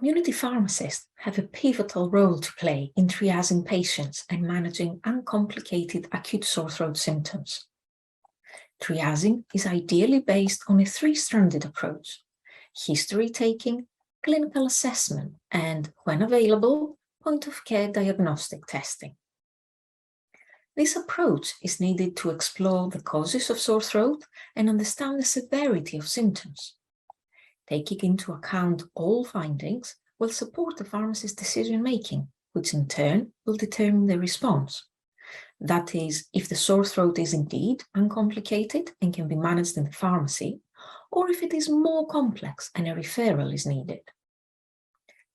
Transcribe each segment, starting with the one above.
Community pharmacists have a pivotal role to play in triaging patients and managing uncomplicated acute sore throat symptoms. Triaging is ideally based on a three-stranded approach: history taking, clinical assessment, and, when available, point-of-care diagnostic testing. This approach is needed to explore the causes of sore throat and understand the severity of symptoms. Taking into account all findings will support the pharmacist's decision-making, which in turn will determine the response. That is, if the sore throat is indeed uncomplicated and can be managed in the pharmacy, or if it is more complex and a referral is needed.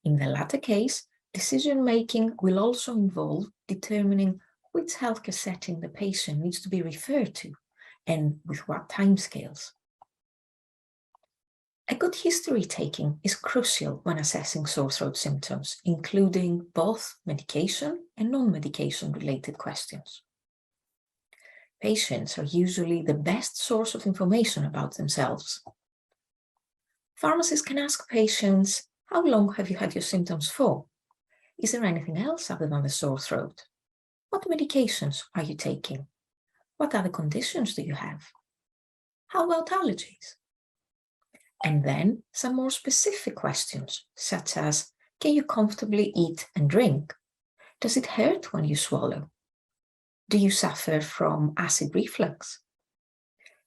In the latter case, decision-making will also involve determining which healthcare setting the patient needs to be referred to and with what timescales. A good history taking is crucial when assessing sore throat symptoms, including both medication and non-medication related questions. Patients are usually the best source of information about themselves. Pharmacists can ask patients, "How long have you had your symptoms for? Is there anything else other than the sore throat? What medications are you taking? What other conditions do you have? How about allergies?" And then some more specific questions, such as, can you comfortably eat and drink? Does it hurt when you swallow? Do you suffer from acid reflux?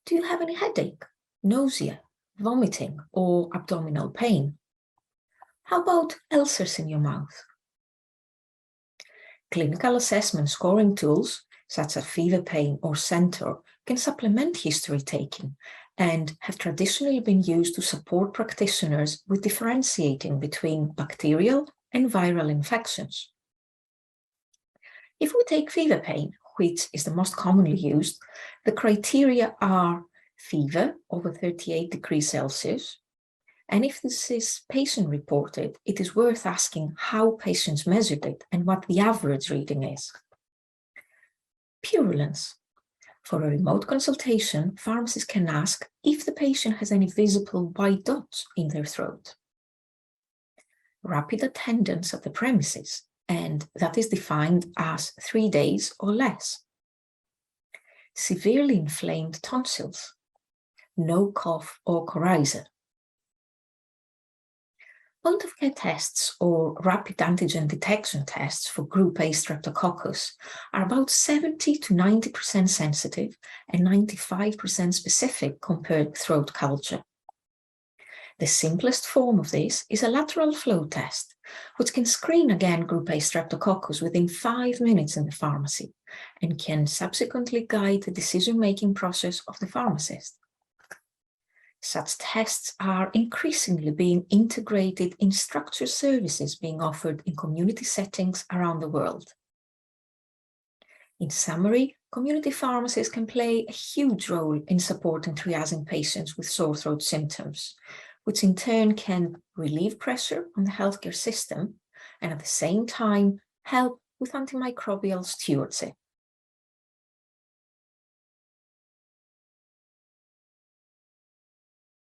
Do you have any headache, nausea, vomiting, or abdominal pain? How about ulcers in your mouth? Clinical assessment scoring tools, such as fever pain or Centaur, can supplement history taking and have traditionally been used to support practitioners with differentiating between bacterial and viral infections. If we take fever pain, which is the most commonly used, the criteria are fever over 38 degrees Celsius, and if this is patient-reported, it is worth asking how patients measured it and what the average reading is. Purulence. For a remote consultation, pharmacists can ask if the patient has any visible white dots in their throat. Rapid attendance at the premises, and that is defined as 3 days or less. Severely inflamed tonsils. No cough or coryza. Point-of-care tests or rapid antigen detection tests for group A streptococcus are about 70 to 90% sensitive and 95% specific compared with throat culture. The simplest form of this is a lateral flow test, which can screen again group A streptococcus within 5 minutes in the pharmacy and can subsequently guide the decision-making process of the pharmacist. Such tests are increasingly being integrated in structured services being offered in community settings around the world. In summary, community pharmacists can play a huge role in supporting triaging patients with sore throat symptoms, which in turn can relieve pressure on the healthcare system and at the same time help with antimicrobial stewardship.